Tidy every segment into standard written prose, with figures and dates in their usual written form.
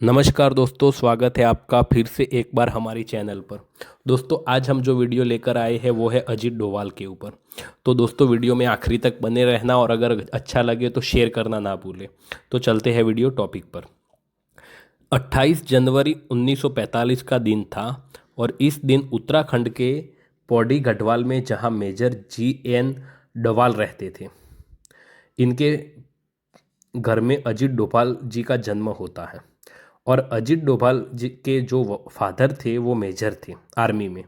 नमस्कार दोस्तों, स्वागत है आपका फिर से एक बार हमारी चैनल पर। दोस्तों, आज हम जो वीडियो लेकर आए हैं वो है अजीत डोभाल के ऊपर। तो दोस्तों, वीडियो में आखिरी तक बने रहना और अगर अच्छा लगे तो शेयर करना ना भूलें। तो चलते हैं वीडियो टॉपिक पर। 28 जनवरी 1945 का दिन था और इस दिन उत्तराखंड के पौड़ी गढ़वाल में जहां मेजर जी.एन. डोभाल रहते थे, इनके घर में अजीत डोभाल जी का जन्म होता है। और अजीत डोभाल जी के जो फादर थे वो मेजर थे आर्मी में,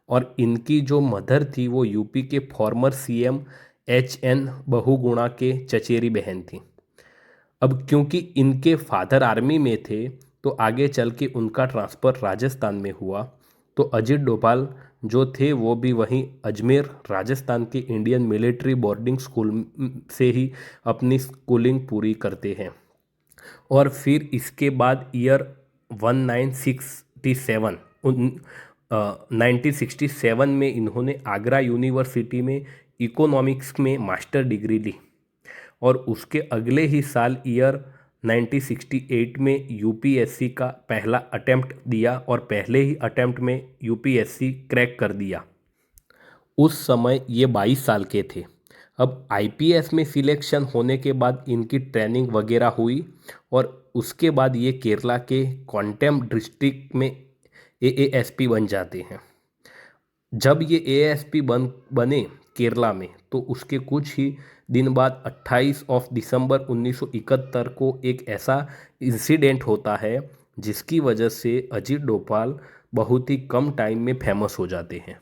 और इनकी जो मदर थी वो यूपी के फॉर्मर सीएम एच.एन. बहुगुणा के चचेरी बहन थी। अब क्योंकि इनके फादर आर्मी में थे तो आगे चल के उनका ट्रांसफ़र राजस्थान में हुआ। तो अजीत डोभाल जो थे वो भी वहीं अजमेर राजस्थान के इंडियन मिलिट्री बोर्डिंग स्कूल से ही अपनी स्कूलिंग पूरी करते हैं। और फिर इसके बाद ईयर 1967 1967 में इन्होंने आगरा यूनिवर्सिटी में इकोनॉमिक्स में मास्टर डिग्री ली। और उसके अगले ही साल ईयर 1968 में यूपीएससी का पहला अटेम्प्ट दिया और पहले ही अटेम्प्ट में यूपीएससी क्रैक कर दिया। उस समय ये 22 साल के थे। अब आईपीएस में सिलेक्शन होने के बाद इनकी ट्रेनिंग वगैरह हुई और उसके बाद ये केरला के कोट्टयम डिस्ट्रिक्ट में एएएसपी बन जाते हैं। जब ये एएसपी बने केरला में तो उसके कुछ ही दिन बाद 28 दिसंबर 1971 को एक ऐसा इंसिडेंट होता है जिसकी वजह से अजीत डोभाल बहुत ही कम टाइम में फेमस हो जाते हैं।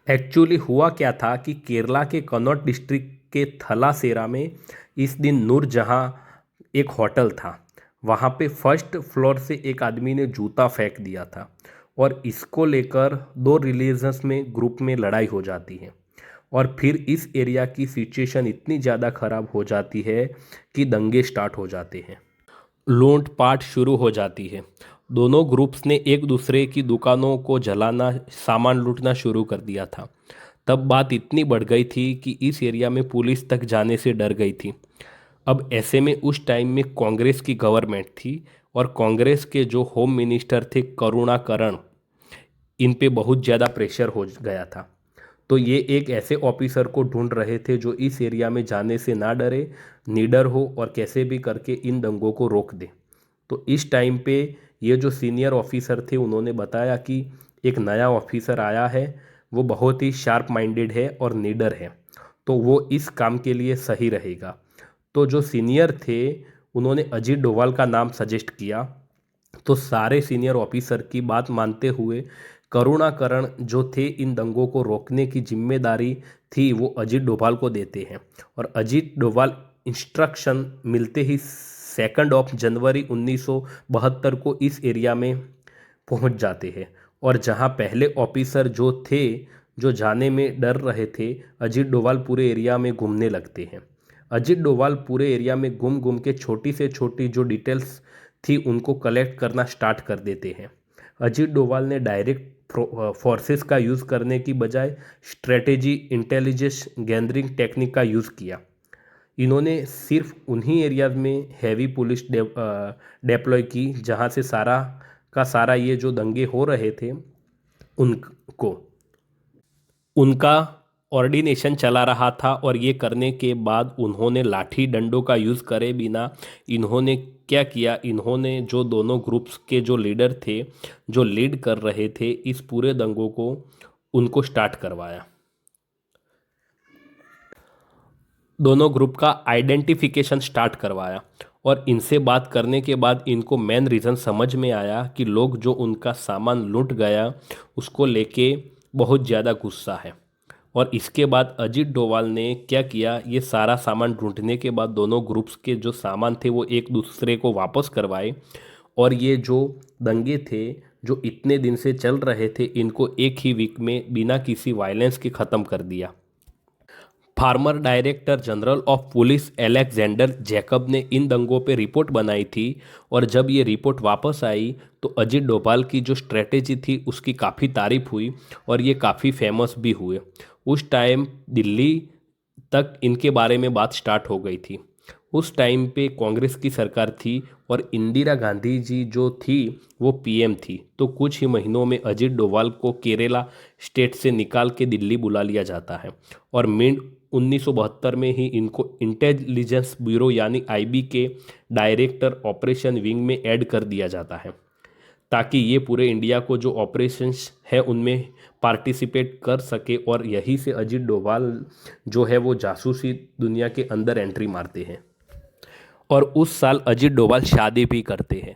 एक्चुअली हुआ क्या था कि केरला के कन्नौज डिस्ट्रिक्ट के थलासेरा में इस दिन नूरजहां एक होटल था। वहाँ पे फर्स्ट फ्लोर से एक आदमी ने जूता फेंक दिया था और इसको लेकर दो रिलीजन्स में ग्रुप में लड़ाई हो जाती है। और फिर इस एरिया की सिचुएशन इतनी ज़्यादा ख़राब हो जाती है कि दंगे स्टार्ट हो जाते हैं, लूटपाट शुरू हो जाती है। दोनों ग्रुप्स ने एक दूसरे की दुकानों को जलाना, सामान लूटना शुरू कर दिया था। तब बात इतनी बढ़ गई थी कि इस एरिया में पुलिस तक जाने से डर गई थी। अब ऐसे में उस टाइम में कांग्रेस की गवर्नमेंट थी और कांग्रेस के जो होम मिनिस्टर थे करुणाकरण, इन पे बहुत ज़्यादा प्रेशर हो गया था। तो ये एक ऐसे ऑफिसर को ढूंढ रहे थे जो इस एरिया में जाने से ना डरे, निडर हो और कैसे भी करके इन दंगों को रोक दे। तो इस टाइम पे ये जो सीनियर ऑफिसर थे उन्होंने बताया कि एक नया ऑफिसर आया है, वो बहुत ही शार्प माइंडेड है और निडर है, तो वो इस काम के लिए सही रहेगा। तो जो सीनियर थे उन्होंने अजीत डोभाल का नाम सजेस्ट किया। तो सारे सीनियर ऑफिसर की बात मानते हुए करुणाकरण जो थे इन दंगों को रोकने की जिम्मेदारी थी वो अजीत डोभाल को देते हैं। और अजीत डोभाल इंस्ट्रक्शन मिलते ही 2 जनवरी 1972 को इस एरिया में पहुंच जाते हैं। और जहां पहले ऑफिसर जो थे, जो जाने में डर रहे थे, अजीत डोभाल पूरे एरिया में घूमने लगते हैं। अजीत डोभाल पूरे एरिया में घूम घूम के छोटी से छोटी जो डिटेल्स थी उनको कलेक्ट करना स्टार्ट कर देते हैं। अजीत डोभाल ने डायरेक्ट फोर्सेस का यूज़ करने की बजाय स्ट्रेटेजी, इंटेलिजेंस गैदरिंग टेक्निक का यूज़ किया। इन्होंने सिर्फ उन्हीं एरियाज में हैवी पुलिस डेप्लॉय की जहां से सारा का सारा ये जो दंगे हो रहे थे उनको उनका ऑर्डिनेशन चला रहा था। और ये करने के बाद उन्होंने लाठी डंडों का यूज़ करे बिना इन्होंने क्या किया, इन्होंने जो दोनों ग्रुप्स के जो लीडर थे, जो लीड कर रहे थे इस पूरे दंगों को, उनको स्टार्ट करवाया। दोनों ग्रुप का आइडेंटिफिकेशन स्टार्ट करवाया और इनसे बात करने के बाद इनको मेन रीज़न समझ में आया कि लोग जो उनका सामान लूट गया उसको लेके बहुत ज़्यादा गुस्सा है। और इसके बाद अजीत डोभाल ने क्या किया, ये सारा सामान ढूंढने के बाद दोनों ग्रुप्स के जो सामान थे वो एक दूसरे को वापस करवाए। और ये जो दंगे थे जो इतने दिन से चल रहे थे इनको एक ही वीक में बिना किसी वायलेंस के ख़त्म कर दिया। Farmer director general of police Alexander Jacob ने इन दंगों पे रिपोर्ट बनाई थी। और जब ये रिपोर्ट वापस आई तो अजीत डोभाल की जो स्ट्रेटेजी थी उसकी काफ़ी तारीफ हुई और ये काफ़ी फेमस भी हुए। उस टाइम दिल्ली तक इनके बारे में बात स्टार्ट हो गई थी। उस टाइम पे कांग्रेस की सरकार थी और इंदिरा गांधी जी जो थी वो पीएम थी। तो कुछ ही महीनों में अजीत डोभाल को केरला स्टेट से निकाल के दिल्ली बुला लिया जाता है और मिड 1972 में ही इनको इंटेलिजेंस ब्यूरो यानी आईबी के डायरेक्टर ऑपरेशन विंग में ऐड कर दिया जाता है, ताकि ये पूरे इंडिया को जो ऑपरेशंस है उनमें पार्टिसिपेट कर सके। और यहीं से अजीत डोभाल जो है वो जासूसी दुनिया के अंदर एंट्री मारते हैं और उस साल अजीत डोभाल शादी भी करते हैं।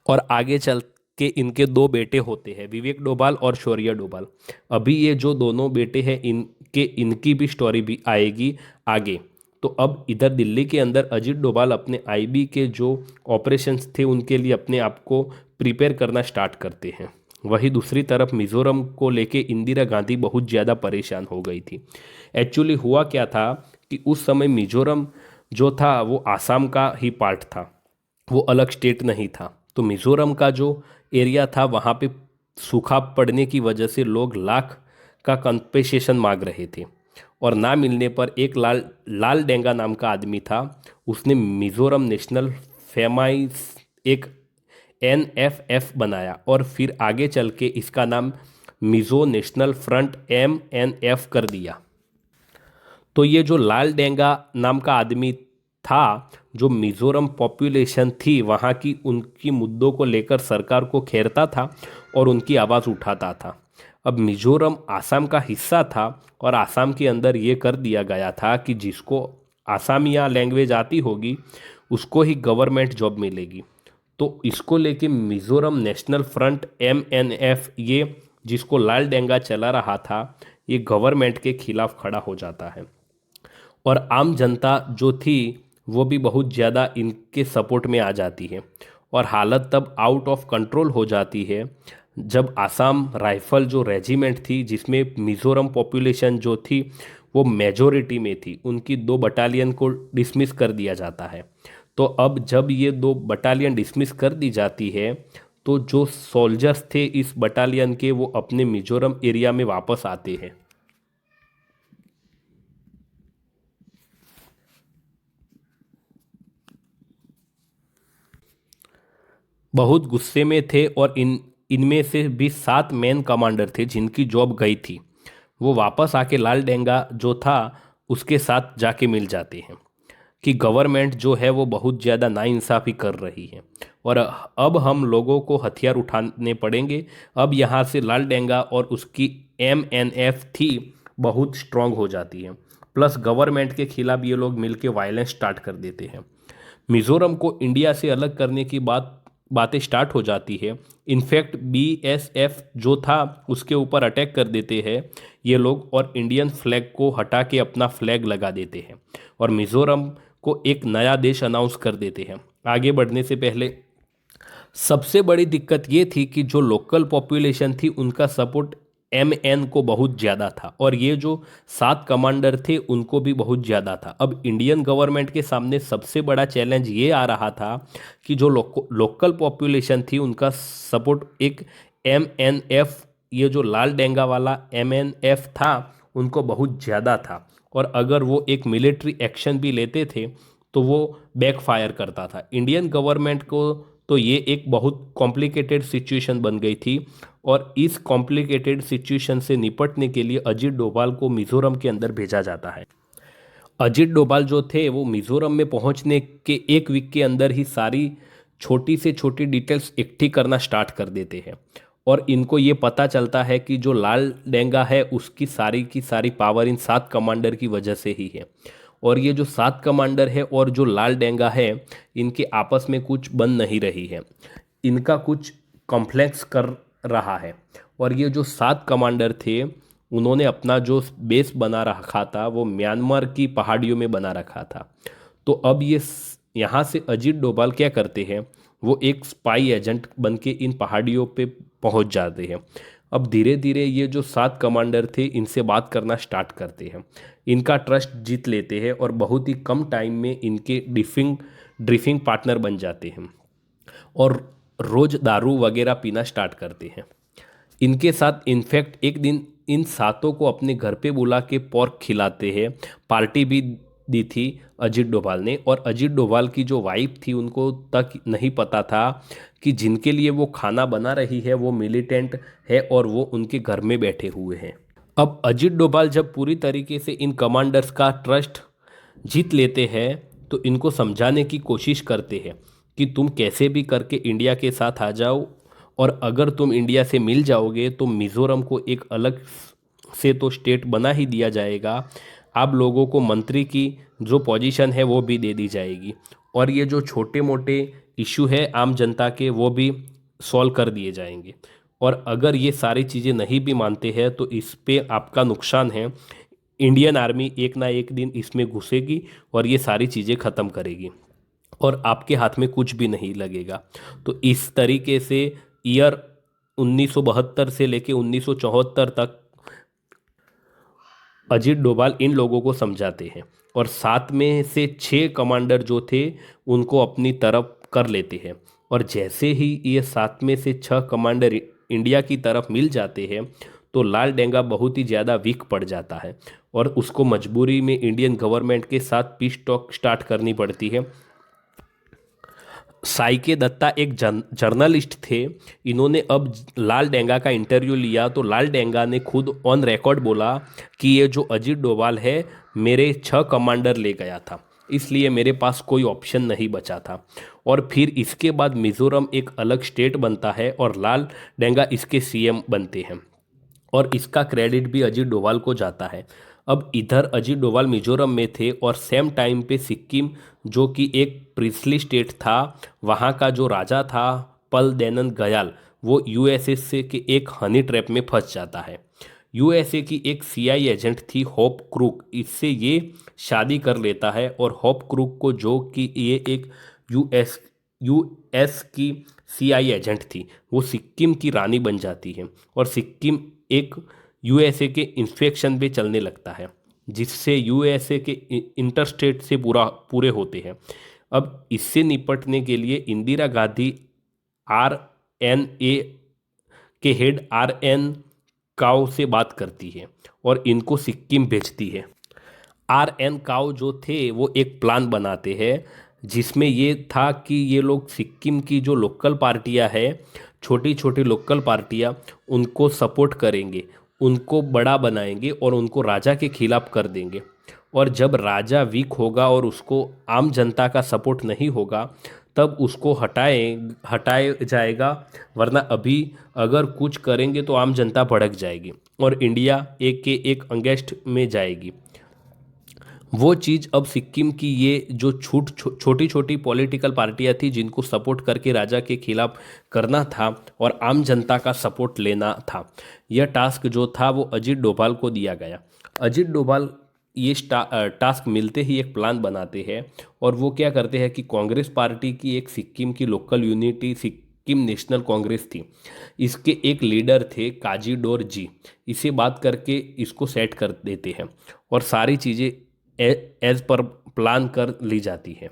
और आगे चल के इनके दो बेटे होते हैं, विवेक डोभाल और शौर्य डोभाल। अभी ये जो दोनों बेटे हैं इनकी भी स्टोरी भी आएगी आगे। तो अब इधर दिल्ली के अंदर अजीत डोभाल अपने आईबी के जो ऑपरेशंस थे उनके लिए अपने आप को प्रिपेयर करना स्टार्ट करते हैं। वहीं दूसरी तरफ मिजोरम को लेके इंदिरा गांधी बहुत ज़्यादा परेशान हो गई थी। एक्चुअली हुआ क्या था कि उस समय मिजोरम जो था वो आसाम का ही पार्ट था, वो अलग स्टेट नहीं था। तो मिजोरम का जो एरिया था वहाँ पे सूखा पड़ने की वजह से लोग लाख का कंपेसेशन मांग रहे थे और ना मिलने पर एक लाल डेंगा नाम का आदमी था, उसने मिजोरम नेशनल फेमाइस एक एनएफएफ बनाया और फिर आगे चल के इसका नाम मिजो नेशनल फ्रंट एमएनएफ कर दिया। तो ये जो लाल डेंगा नाम का आदमी था, जो मिजोरम पॉपुलेशन थी वहाँ की, उनकी मुद्दों को लेकर सरकार को घेरता था और उनकी आवाज़ उठाता था। अब मिजोरम आसाम का हिस्सा था और आसाम के अंदर ये कर दिया गया था कि जिसको आसामिया लैंग्वेज आती होगी उसको ही गवर्नमेंट जॉब मिलेगी। तो इसको लेके मिजोरम नेशनल फ्रंट एमएनएफ, ये जिसको लाल डेंगा चला रहा था, ये गवर्नमेंट के खिलाफ खड़ा हो जाता है और आम जनता जो थी वो भी बहुत ज़्यादा इनके सपोर्ट में आ जाती है। और हालत तब आउट ऑफ कंट्रोल हो जाती है जब आसाम राइफल जो रेजिमेंट थी, जिसमें मिजोरम पॉपुलेशन जो थी वो मेजोरिटी में थी, उनकी 2 बटालियन को डिसमिस कर दिया जाता है। तो अब जब ये 2 बटालियन डिसमिस कर दी जाती है तो जो सोल्जर्स थे इस बटालियन के वो अपने मिजोरम एरिया में वापस आते हैं। बहुत गुस्से में थे और इनमें से भी 7 मेन कमांडर थे जिनकी जॉब गई थी। वो वापस आके लाल डेंगा जो था उसके साथ जाके मिल जाते हैं कि गवर्नमेंट जो है वो बहुत ज़्यादा नाइंसाफ़ी कर रही है और अब हम लोगों को हथियार उठाने पड़ेंगे। अब यहाँ से लाल डेंगा और उसकी एमएनएफ थी बहुत स्ट्रांग हो जाती है, प्लस गवर्नमेंट के खिलाफ ये लोग मिलके वायलेंस स्टार्ट कर देते हैं। मिजोरम को इंडिया से अलग करने की बातें स्टार्ट हो जाती है। इनफैक्ट बीएसएफ जो था उसके ऊपर अटैक कर देते हैं ये लोग और इंडियन फ्लैग को हटा के अपना फ्लैग लगा देते हैं और मिजोरम को एक नया देश अनाउंस कर देते हैं। आगे बढ़ने से पहले सबसे बड़ी दिक्कत ये थी कि जो लोकल पॉपुलेशन थी उनका सपोर्ट एमएन को बहुत ज़्यादा था और ये जो 7 कमांडर थे उनको भी बहुत ज़्यादा था। अब इंडियन गवर्नमेंट के सामने सबसे बड़ा चैलेंज ये आ रहा था कि जो लोकल पॉपुलेशन थी उनका सपोर्ट एक एमएनएफ, ये जो लाल डेंगा वाला एमएनएफ था, उनको बहुत ज़्यादा था और अगर वो एक मिलिट्री एक्शन भी लेते थे तो वो बैकफायर करता था। इंडियन गवर्नमेंट को तो ये एक बहुत कॉम्प्लिकेटेड सिचुएशन बन गई थी और इस कॉम्प्लिकेटेड सिचुएशन से निपटने के लिए अजीत डोभाल को मिजोरम के अंदर भेजा जाता है। अजीत डोभाल जो थे वो मिजोरम में पहुंचने के 1 वीक के अंदर ही सारी छोटी से छोटी डिटेल्स इकट्ठी करना स्टार्ट कर देते हैं और इनको ये पता चलता है कि जो लाल डेंगा है उसकी सारी की सारी पावर इन 7 कमांडर की वजह से ही है और ये जो 7 कमांडर है और जो लाल डेंगा है इनके आपस में कुछ बन नहीं रही है, इनका कुछ कॉम्प्लेक्स कर रहा है। और ये जो 7 कमांडर थे उन्होंने अपना जो बेस बना रखा था वो म्यांमार की पहाड़ियों में बना रखा था। तो अब ये यहाँ से अजीत डोभाल क्या करते हैं, वो एक स्पाई एजेंट बन के इन पहाड़ियों पे पहुँच जाते हैं। अब धीरे धीरे ये जो 7 कमांडर थे इनसे बात करना स्टार्ट करते हैं, इनका ट्रस्ट जीत लेते हैं और बहुत ही कम टाइम में इनके ड्रिफिंग पार्टनर बन जाते हैं और रोज़ दारू वगैरह पीना स्टार्ट करते हैं। इनके साथ इनफैक्ट एक दिन इन 7 को अपने घर पे बुला के पोर्क खिलाते हैं, पार्टी भी दी थी अजीत डोभाल ने। और अजीत डोभाल की जो वाइफ थी उनको तक नहीं पता था कि जिनके लिए वो खाना बना रही है वो मिलिटेंट है और वो उनके घर में बैठे हुए हैं। अब अजीत डोभाल जब पूरी तरीके से इन कमांडर्स का ट्रस्ट जीत लेते हैं तो इनको समझाने की कोशिश करते हैं कि तुम कैसे भी करके इंडिया के साथ आ जाओ, और अगर तुम इंडिया से मिल जाओगे तो मिज़ोरम को एक अलग से तो स्टेट बना ही दिया जाएगा, आप लोगों को मंत्री की जो पोजीशन है वो भी दे दी जाएगी, और ये जो छोटे मोटे इशू है आम जनता के वो भी सॉल्व कर दिए जाएंगे। और अगर ये सारी चीज़ें नहीं भी मानते हैं तो इस पे आपका नुकसान है, इंडियन आर्मी एक ना एक दिन इसमें घुसेगी और ये सारी चीज़ें ख़त्म करेगी और आपके हाथ में कुछ भी नहीं लगेगा। तो इस तरीके से ईयर 1972 से लेके 1974 तक अजीत डोभाल इन लोगों को समझाते हैं और 7 में से 6 कमांडर जो थे उनको अपनी तरफ कर लेते हैं। और जैसे ही ये 7 में से 6 कमांडर इंडिया की तरफ मिल जाते हैं तो लाल डेंगा बहुत ही ज़्यादा वीक पड़ जाता है और उसको मजबूरी में इंडियन गवर्नमेंट के साथ पीस टॉक स्टार्ट करनी पड़ती है। साइके दत्ता एक जर्नलिस्ट थे, इन्होंने अब लाल डेंगा का इंटरव्यू लिया तो लाल डेंगा ने खुद ऑन रिकॉर्ड बोला कि ये जो अजीत डोभाल है मेरे 6 कमांडर ले गया था, इसलिए मेरे पास कोई ऑप्शन नहीं बचा था। और फिर इसके बाद मिज़ोरम एक अलग स्टेट बनता है और लाल डेंगा इसके सीएम बनते हैं और इसका क्रेडिट भी अजीत डोभाल को जाता है। अब इधर अजीत डोभाल मिजोरम में थे और सेम टाइम पे सिक्किम जो कि एक प्रिंसली स्टेट था, वहाँ का जो राजा था पल देनन गयाल, वो यूएसए के एक हनी ट्रैप में फंस जाता है। यूएसए की एक सीआई एजेंट थी होप क्रूक, इससे ये शादी कर लेता है और होप क्रूक को जो कि ये एक यूएस की सीआई एजेंट थी वो सिक्किम की रानी बन जाती है और सिक्किम एक यूएसए के इंस्पेक्शन पे चलने लगता है जिससे यूएसए के इंटरस्टेट से पूरे होते हैं। अब इससे निपटने के लिए इंदिरा गांधी आरएनए के हेड आरएन काओ से बात करती है और इनको सिक्किम भेजती है। आरएन काओ जो थे वो एक प्लान बनाते हैं जिसमें ये था कि ये लोग सिक्किम की जो लोकल पार्टियां है, छोटी छोटी लोकल पार्टियां, उनको सपोर्ट करेंगे, उनको बड़ा बनाएंगे और उनको राजा के खिलाफ कर देंगे। और जब राजा वीक होगा और उसको आम जनता का सपोर्ट नहीं होगा तब उसको हटाए जाएगा, वरना अभी अगर कुछ करेंगे तो आम जनता भड़क जाएगी और इंडिया एक के एक अंगेस्ट में जाएगी। वो चीज़ अब सिक्किम की ये जो छोटी छोटी पॉलिटिकल पार्टियां थी जिनको सपोर्ट करके राजा के खिलाफ करना था और आम जनता का सपोर्ट लेना था, यह टास्क जो था वो अजीत डोभाल को दिया गया। अजीत डोभाल ये टास्क मिलते ही एक प्लान बनाते हैं और वो क्या करते हैं कि कांग्रेस पार्टी की एक सिक्किम की local unity Sikkim national Congress थी, इसके एक लीडर थे काजी डोर जी, इसे बात करके इसको सेट कर देते हैं और सारी चीज़ें एज पर प्लान कर ली जाती है।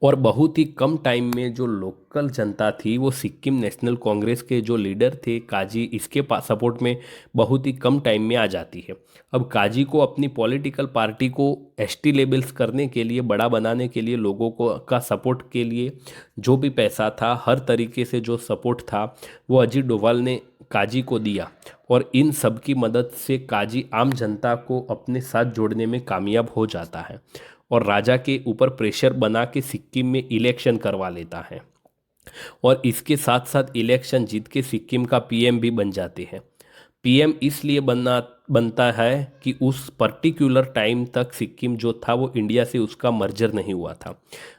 और बहुत ही कम टाइम में जो लोकल जनता थी वो सिक्किम नेशनल कांग्रेस के जो लीडर थे काजी, इसके सपोर्ट में बहुत ही कम टाइम में आ जाती है। अब काजी को अपनी पॉलिटिकल पार्टी को एसटी लेबल्स करने के लिए, बड़ा बनाने के लिए, लोगों को का सपोर्ट के लिए जो भी पैसा था, हर तरीके से जो सपोर्ट था वो अजीत डोभाल ने काजी को दिया और इन सब की मदद से काजी आम जनता को अपने साथ जोड़ने में कामयाब हो जाता है और राजा के ऊपर प्रेशर बना के सिक्किम में इलेक्शन करवा लेता है और इसके साथ साथ इलेक्शन जीत के सिक्किम का पीएम भी बन जाते हैं। पीएम इसलिए बनता है कि उस पर्टिकुलर टाइम तक सिक्किम जो था वो इंडिया से उसका मर्जर नहीं हुआ था।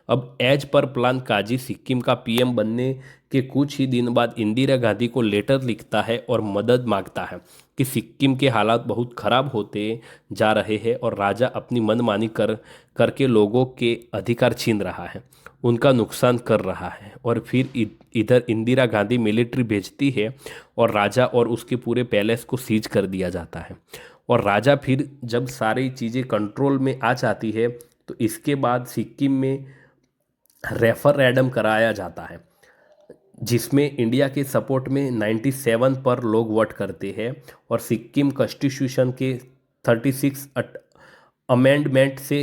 अब एज पर प्लान काजी सिक्किम का पीएम बनने के कुछ ही दिन बाद इंदिरा गांधी को लेटर लिखता है और मदद मांगता है कि सिक्किम के हालात बहुत ख़राब होते जा रहे हैं और राजा अपनी मनमानी करके लोगों के अधिकार छीन रहा है, उनका नुकसान कर रहा है। और फिर इधर इंदिरा गांधी मिलिट्री भेजती है और राजा और उसके पूरे पैलेस को सीज कर दिया जाता है। और राजा फिर जब सारी चीज़ें कंट्रोल में आ जाती है तो इसके बाद सिक्किम में रेफरेंडम कराया जाता है जिसमें इंडिया के सपोर्ट में 97 पर लोग वोट करते हैं और सिक्किम कॉन्स्टिट्यूशन के 36 अमेंडमेंट से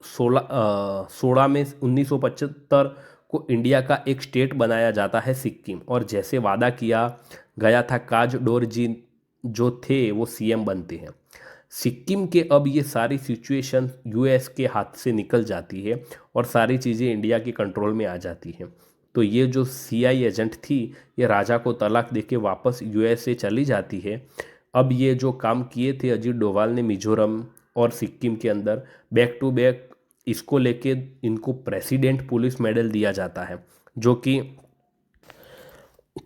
16 में 1975 को इंडिया का एक स्टेट बनाया जाता है सिक्किम, और जैसे वादा किया गया था काजडोरजी जो थे वो सीएम बनते हैं। सिक्किम के अब ये सारी सिचुएशन यूएस के हाथ से निकल जाती है और सारी चीज़ें इंडिया के कंट्रोल में आ जाती हैं। तो ये जो सीआई एजेंट थी ये राजा को तलाक देके वापस यूएस से चली जाती है। अब ये जो काम किए थे अजीत डोभाल ने मिजोरम और सिक्किम के अंदर बैक टू बैक, इसको लेके इनको प्रेसिडेंट पुलिस मेडल दिया जाता है जो कि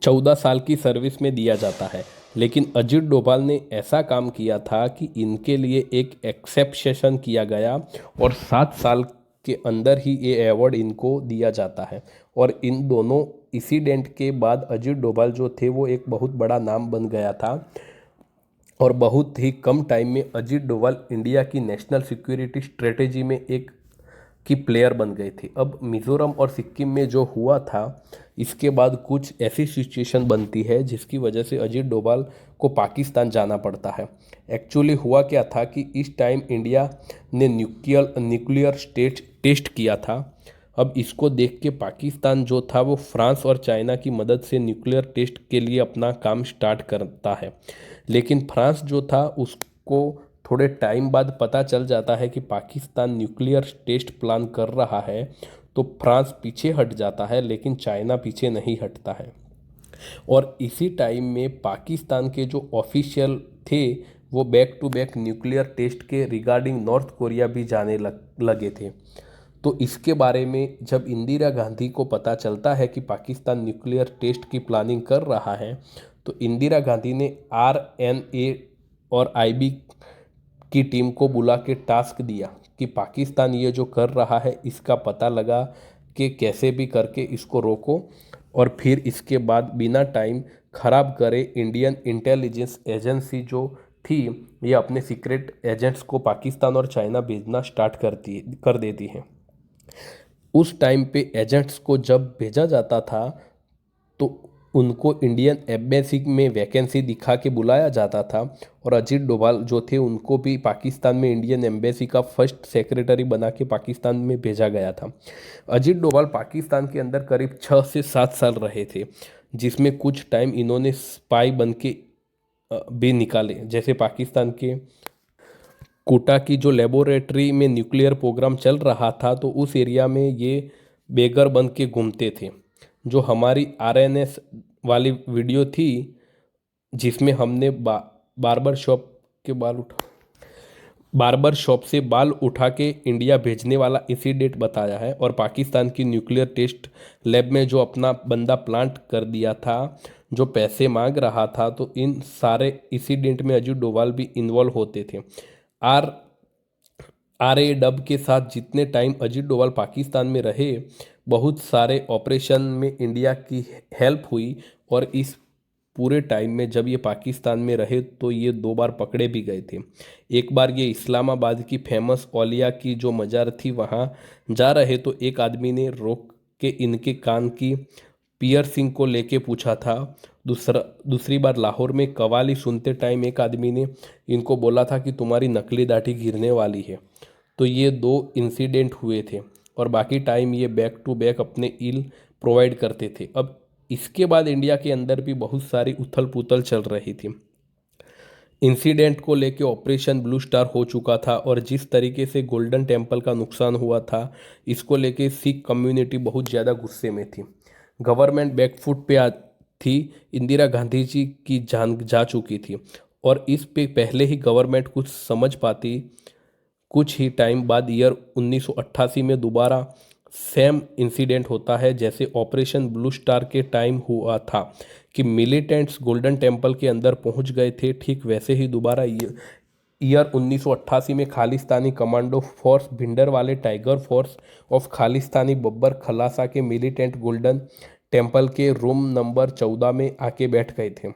14 साल की सर्विस में दिया जाता है। लेकिन अजीत डोभाल ने ऐसा काम किया था कि इनके लिए एक एक्सेप्शन किया गया और 7 साल के अंदर ही ये अवार्ड इनको दिया जाता है। और इन दोनों इंसिडेंट के बाद अजीत डोभाल जो थे वो एक बहुत बड़ा नाम बन गया था और बहुत ही कम टाइम में अजीत डोभाल इंडिया की नेशनल सिक्योरिटी स्ट्रेटेजी में एक की प्लेयर बन गए थे। अब मिज़ोरम और सिक्किम में जो हुआ था इसके बाद कुछ ऐसी सिचुएशन बनती है जिसकी वजह से अजीत डोभाल को पाकिस्तान जाना पड़ता है। एक्चुअली हुआ क्या था कि इस टाइम इंडिया ने न्यूक्लियर टेस्ट किया था। अब इसको देख के पाकिस्तान जो था वो फ्रांस और चाइना की मदद से न्यूक्लियर टेस्ट के लिए अपना काम स्टार्ट करता है। लेकिन फ्रांस जो था उसको थोड़े टाइम बाद पता चल जाता है कि पाकिस्तान न्यूक्लियर टेस्ट प्लान कर रहा है, तो फ्रांस पीछे हट जाता है लेकिन चाइना पीछे नहीं हटता है। और इसी टाइम में पाकिस्तान के जो ऑफिशियल थे वो back to back nuclear test के रिगार्डिंग नॉर्थ कोरिया भी जाने लगे थे। तो इसके बारे में जब इंदिरा गांधी को पता चलता है कि पाकिस्तान न्यूक्लियर टेस्ट की प्लानिंग कर रहा है, तो इंदिरा गांधी ने आरएनए और आईबी की टीम को बुला के टास्क दिया कि पाकिस्तान ये जो कर रहा है इसका पता लगा कि कैसे भी करके इसको रोको, और फिर इसके बाद बिना टाइम खराब करे इंडियन इंटेलिजेंस एजेंसी जो थी ये अपने सीक्रेट एजेंट्स को पाकिस्तान और चाइना भेजना स्टार्ट कर देती है। उस टाइम पे एजेंट्स को जब भेजा जाता था तो उनको इंडियन एम्बेसी में वैकेंसी दिखा के बुलाया जाता था, और अजीत डोभाल जो थे उनको भी पाकिस्तान में इंडियन एम्बेसी का फर्स्ट सेक्रेटरी बना के पाकिस्तान में भेजा गया था। अजीत डोभाल पाकिस्तान के अंदर करीब 6 से 7 साल रहे थे, जिसमें कुछ टाइम इन्होंने स्पाई बन के भी निकाले। जैसे पाकिस्तान के कोटा की जो लेबोरेटरी में न्यूक्लियर प्रोग्राम चल रहा था तो उस एरिया में ये बेगर बन के घूमते थे। जो हमारी आरएनएस वाली वीडियो थी जिसमें हमने बार्बर शॉप से बाल उठा के इंडिया भेजने वाला इंसिडेंट बताया है, और पाकिस्तान की न्यूक्लियर टेस्ट लैब में जो अपना बंदा प्लांट कर दिया था जो पैसे मांग रहा था, तो इन सारे इंसिडेंट में अजीत डोभाल भी इन्वॉल्व होते थे। आर डब के साथ जितने टाइम अजीत डोभाल पाकिस्तान में रहे बहुत सारे ऑपरेशन में इंडिया की हेल्प हुई, और इस पूरे टाइम में जब ये पाकिस्तान में रहे तो ये 2 बार पकड़े भी गए थे। एक बार ये इस्लामाबाद की फेमस औलिया की जो मज़ार थी वहाँ जा रहे तो एक आदमी ने रोक के इनके कान की पियर्सिंग को लेके पूछा था। दूसरी बार लाहौर में कवाली सुनते टाइम एक आदमी ने इनको बोला था कि तुम्हारी नकली दाढ़ी गिरने वाली है। तो ये 2 इंसिडेंट हुए थे, और बाकी टाइम ये बैक टू बैक अपने इल प्रोवाइड करते थे। अब इसके बाद इंडिया के अंदर भी बहुत सारी उथल पुथल चल रही थी। इंसिडेंट को लेके ऑपरेशन ब्लू स्टार हो चुका था, और जिस तरीके से गोल्डन टेम्पल का नुकसान हुआ था इसको लेके सिख कम्युनिटी बहुत ज़्यादा गुस्से में थी। गवर्नमेंट बैकफुट पे थी, इंदिरा गांधी जी की जान जा चुकी थी, और इस पे पहले ही गवर्नमेंट कुछ समझ पाती। कुछ ही टाइम बाद ईयर 1988 में दोबारा सेम इंसिडेंट होता है जैसे ऑपरेशन ब्लू स्टार के टाइम हुआ था कि मिलिटेंट्स गोल्डन टेम्पल के अंदर पहुंच गए थे। ठीक वैसे ही दोबारा ईयर 1988 में Khalistani commando force Bhindranwale tiger force of Khalistani Babbar Khalsa के मिलिटेंट गोल्डन टेम्पल के रूम नंबर 14 में आके बैठ गए थे,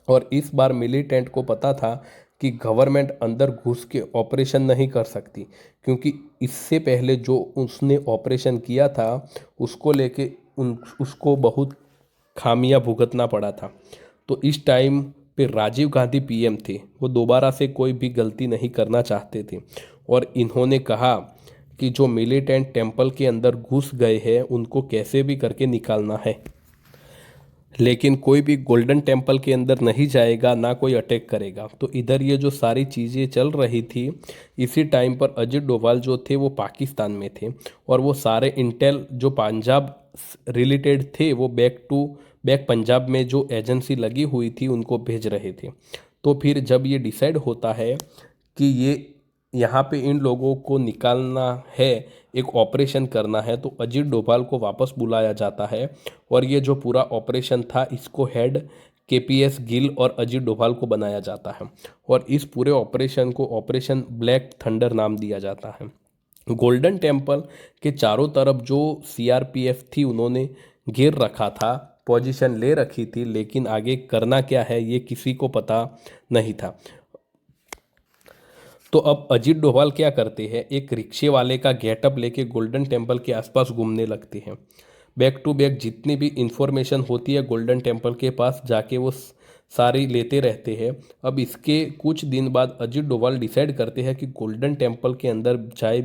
और इस बार मिलिटेंट को पता था कि गवर्नमेंट अंदर घुस के ऑपरेशन नहीं कर सकती, क्योंकि इससे पहले जो उसने ऑपरेशन किया था उसको लेके उसको बहुत खामियां भुगतना पड़ा था। तो इस टाइम पे राजीव गांधी पीएम थे, वो दोबारा से कोई भी गलती नहीं करना चाहते थे, और इन्होंने कहा कि जो मिलिटेंट टेम्पल के अंदर घुस गए हैं उनको कैसे भी करके निकालना है। लेकिन कोई भी गोल्डन टेम्पल के अंदर नहीं जाएगा, ना कोई अटैक करेगा। तो इधर ये जो सारी चीज़ें चल रही थी, इसी टाइम पर अजित डोभाल जो थे वो पाकिस्तान में थे और वो सारे इंटेल जो पंजाब रिलेटेड थे वो बैक पंजाब में जो एजेंसी लगी हुई थी उनको भेज रहे थे। तो फिर जब ये डिसाइड होता है कि ये यहाँ पे इन लोगों को निकालना है, एक ऑपरेशन करना है, तो अजित डोभाल को वापस बुलाया जाता है और ये जो पूरा ऑपरेशन था इसको हेड केपीएस गिल और अजित डोभाल को बनाया जाता है और इस पूरे ऑपरेशन को ऑपरेशन ब्लैक थंडर नाम दिया जाता है। गोल्डन टेम्पल के चारों तरफ जो सीआरपीएफ थी उन्होंने घेर रखा था, पोजीशन ले रखी थी, लेकिन आगे करना क्या है ये किसी को पता नहीं था। तो अब अजित डोभाल क्या करते हैं, एक रिक्शे वाले का गेटअप लेके गोल्डन टेम्पल के आसपास घूमने लगते हैं। बैक टू बैक जितनी भी इंफॉर्मेशन होती है गोल्डन टेम्पल के पास जाके वो सारी लेते रहते हैं। अब इसके कुछ दिन बाद अजित डोभाल डिसाइड करते हैं कि गोल्डन टेम्पल के अंदर जाए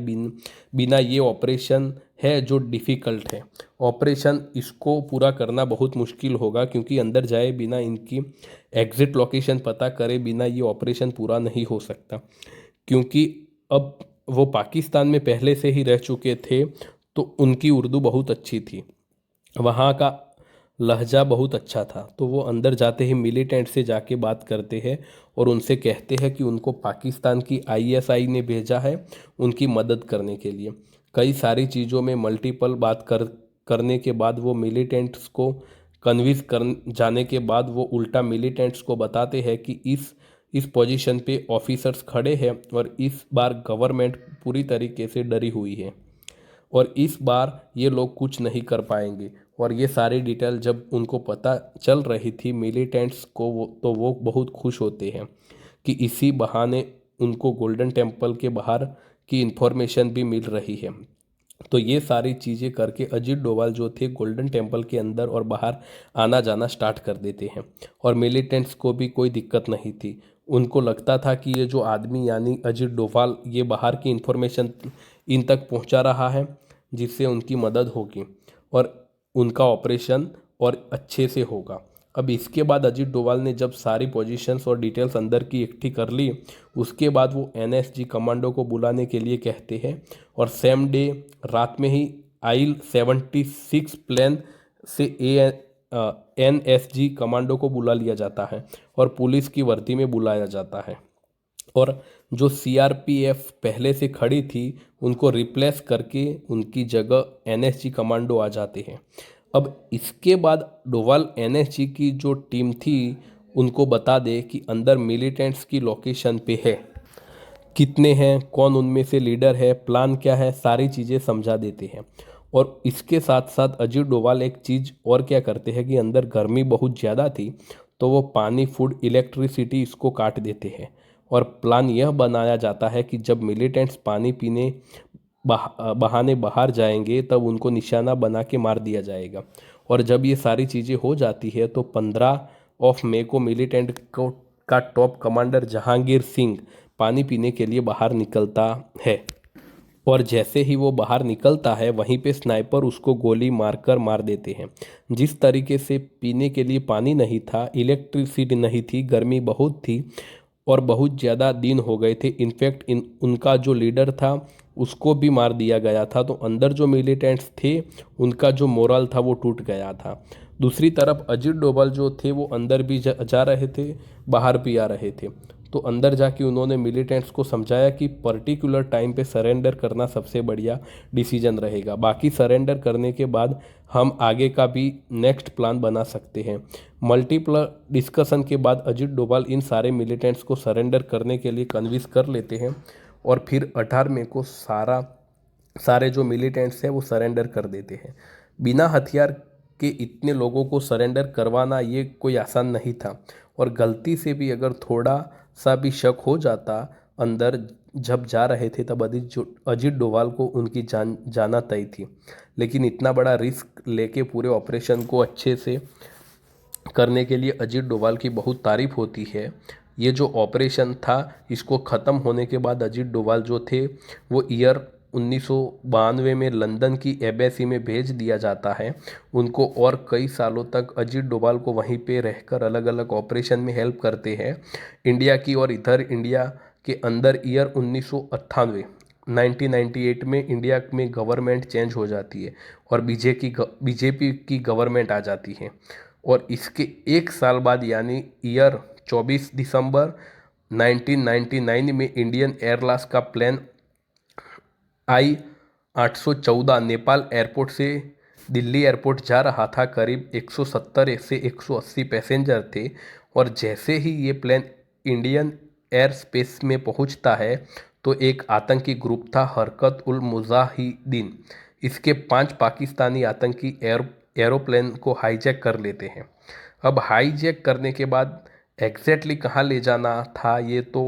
बिना ये ऑपरेशन है जो डिफ़िकल्ट है। ऑपरेशन इसको पूरा करना बहुत मुश्किल होगा क्योंकि अंदर जाए बिना, इनकी एग्जिट लोकेशन पता करे बिना ये ऑपरेशन पूरा नहीं हो सकता। क्योंकि अब वो पाकिस्तान में पहले से ही रह चुके थे तो उनकी उर्दू बहुत अच्छी थी, वहाँ का लहजा बहुत अच्छा था। तो वो अंदर जाते ही मिलिटेंट से जाके बात करते हैं और उनसे कहते हैं कि उनको पाकिस्तान की आईएसआई ने भेजा है उनकी मदद करने के लिए। कई सारी चीज़ों में मल्टीपल बात करने के बाद वो मिलिटेंट्स को कन्विंस कर जाने के बाद वो उल्टा मिलिटेंट्स को बताते हैं कि इस पोजीशन पे ऑफिसर्स खड़े हैं और इस बार गवर्नमेंट पूरी तरीके से डरी हुई है और इस बार ये लोग कुछ नहीं कर पाएंगे। और ये सारी डिटेल जब उनको पता चल रही थी मिलिटेंट्स को तो वो बहुत खुश होते हैं कि इसी बहाने उनको गोल्डन टेम्पल के बाहर की इन्फॉर्मेशन भी मिल रही है। तो ये सारी चीज़ें करके अजित डोभाल जो थे गोल्डन टेम्पल के अंदर और बाहर आना जाना स्टार्ट कर देते हैं और मिलिटेंट्स को भी कोई दिक्कत नहीं थी। उनको लगता था कि ये जो आदमी यानी अजित डोभाल ये बाहर की इन्फॉर्मेशन इन तक पहुंचा रहा है जिससे उनकी मदद होगी और उनका ऑपरेशन और अच्छे से होगा। अब इसके बाद अजित डोभाल ने जब सारी पोजीशंस और डिटेल्स अंदर की इकट्ठी कर ली उसके बाद वो एनएसजी कमांडो को बुलाने के लिए कहते हैं और सेम डे रात में ही IL-76 प्लेन से एनएसजी कमांडो को बुला लिया जाता है और पुलिस की वर्दी में बुलाया जाता है और जो सीआरपीएफ पहले से खड़ी थी उनको रिप्लेस करके उनकी जगह एनएसजी कमांडो आ जाते हैं। अब इसके बाद डोभाल एनएसजी की जो टीम थी उनको बता दे कि अंदर मिलिटेंट्स की लोकेशन पे है, कितने हैं, कौन उनमें से लीडर है, प्लान क्या है, सारी चीज़ें समझा देते हैं। और इसके साथ साथ अजित डोभाल एक चीज़ और क्या करते हैं कि अंदर गर्मी बहुत ज़्यादा थी तो वो पानी, फूड, इलेक्ट्रिसिटी इसको काट देते हैं और प्लान यह बनाया जाता है कि जब मिलिटेंट्स पानी पीने बहाने बाहर जाएंगे तब उनको निशाना बना के मार दिया जाएगा। और जब ये सारी चीज़ें हो जाती है तो 15 मई को मिलिटेंट का टॉप कमांडर जहांगीर सिंह पानी पीने के लिए बाहर निकलता है और जैसे ही वो बाहर निकलता है वहीं पे स्नाइपर उसको गोली मारकर मार देते हैं। जिस तरीके से पीने के लिए पानी नहीं था, इलेक्ट्रिसिटी नहीं थी, गर्मी बहुत थी और बहुत ज़्यादा दिन हो गए थे, इनफैक्ट उनका जो लीडर था उसको भी मार दिया गया था। तो अंदर जो मिलिटेंट्स थे उनका जो मोरल था वो टूट गया था। दूसरी तरफ अजित डोभाल जो थे वो अंदर भी जा रहे थे, बाहर भी आ रहे थे। तो अंदर जाके उन्होंने मिलिटेंट्स को समझाया कि पर्टिकुलर टाइम पे सरेंडर करना सबसे बढ़िया डिसीजन रहेगा, बाकी सरेंडर करने के बाद हम आगे का भी नेक्स्ट प्लान बना सकते हैं। मल्टीपल डिस्कशन के बाद अजित डोभाल इन सारे मिलिटेंट्स को सरेंडर करने के लिए कन्विंस कर लेते हैं और फिर 18 मई को सारे जो मिलिटेंट्स हैं वो सरेंडर कर देते हैं। बिना हथियार के इतने लोगों को सरेंडर करवाना ये कोई आसान नहीं था और गलती से भी अगर थोड़ा सा भी शक हो जाता अंदर जब जा रहे थे तब अजित डोभाल को उनकी जाना तय थी। लेकिन इतना बड़ा रिस्क लेके पूरे ऑपरेशन को अच्छे से करने के लिए अजित डोभाल की बहुत तारीफ होती है। ये जो ऑपरेशन था इसको ख़त्म होने के बाद अजित डोभाल जो थे वो ईयर 1992 में लंदन की एम्बेसी में भेज दिया जाता है उनको, और कई सालों तक अजीत डोभाल को वहीं पे रहकर अलग अलग ऑपरेशन में हेल्प करते हैं इंडिया की। और इधर इंडिया के अंदर ईयर 1998 1998 में इंडिया में गवर्नमेंट चेंज हो जाती है और बीजेपी की गवर्नमेंट आ जाती है। और इसके एक साल बाद यानी ईयर 24 दिसंबर 1999 में इंडियन एयरलाइंस का प्लेन I-814 नेपाल एयरपोर्ट से दिल्ली एयरपोर्ट जा रहा था। करीब 170 से 180 पैसेंजर थे और जैसे ही ये प्लेन इंडियन एयर स्पेस में पहुंचता है तो एक आतंकी ग्रुप था, हरकत उल मुजाहिदीन। इसके 5 पाकिस्तानी आतंकी एरोप्लेन को हाईजैक कर लेते हैं। अब हाईजैक करने के बाद एग्जैक्टली कहाँ ले जाना था ये तो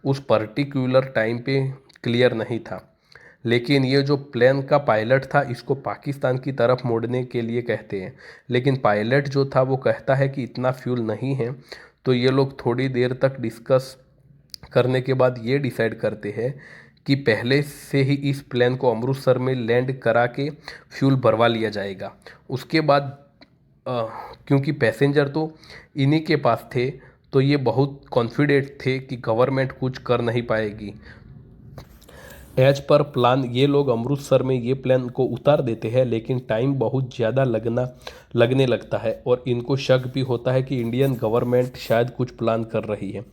उस पर्टिकुलर टाइम पे क्लियर नहीं था, लेकिन ये जो प्लेन का पायलट था इसको पाकिस्तान की तरफ मोड़ने के लिए कहते हैं। लेकिन पायलट जो था वो कहता है कि इतना फ्यूल नहीं है। तो ये लोग थोड़ी देर तक डिस्कस करने के बाद ये डिसाइड करते हैं कि पहले से ही इस प्लेन को अमृतसर में लैंड करा के फ्यूल भरवा लिया जाएगा। उसके बाद क्योंकि पैसेंजर तो इन्हीं के पास थे तो ये बहुत कॉन्फिडेंट थे कि गवर्नमेंट कुछ कर नहीं पाएगी। एज पर प्लान ये लोग अमृतसर में ये प्लान को उतार देते हैं, लेकिन टाइम बहुत ज़्यादा लगने लगता है और इनको शक भी होता है कि इंडियन गवर्नमेंट शायद कुछ प्लान कर रही है।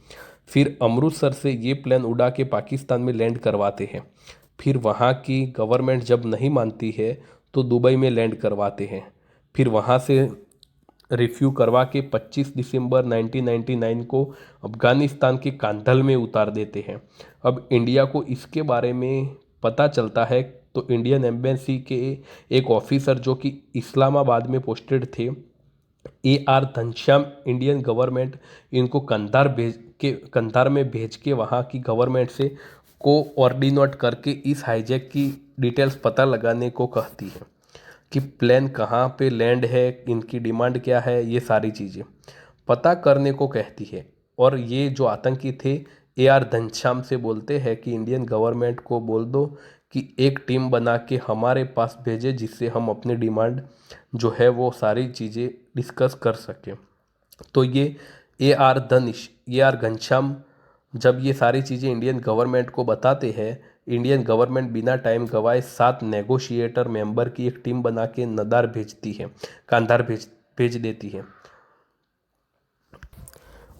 फिर अमृतसर से ये प्लान उड़ा के पाकिस्तान में लैंड करवाते हैं। फिर वहाँ की गवर्नमेंट जब नहीं मानती है तो दुबई में लैंड करवाते हैं। फिर वहाँ से रिफ्यू करवा के 25 दिसंबर 1999 को अफगानिस्तान के कांधल में उतार देते हैं। अब इंडिया को इसके बारे में पता चलता है तो इंडियन एम्बेसी के एक ऑफिसर जो कि इस्लामाबाद में पोस्टेड थे, AR घनश्याम, इंडियन गवर्नमेंट इनको कंधार में भेज के वहाँ की गवर्नमेंट से कोऑर्डिनेट करके इस हाईजैक की डिटेल्स पता लगाने को कहती है कि प्लेन कहाँ पे लैंड है, इनकी डिमांड क्या है, ये सारी चीज़ें पता करने को कहती है। और ये जो आतंकी थे AR घनश्याम से बोलते हैं कि इंडियन गवर्नमेंट को बोल दो कि एक टीम बना के हमारे पास भेजे जिससे हम अपने डिमांड जो है वो सारी चीज़ें डिस्कस कर सकें। तो ये AR घनश्याम जब ये सारी चीज़ें इंडियन गवर्नमेंट को बताते हैं, इंडियन गवर्नमेंट बिना टाइम गवाए 7 नेगोशिएटर मेंबर की एक टीम बना के कांधार भेज देती है।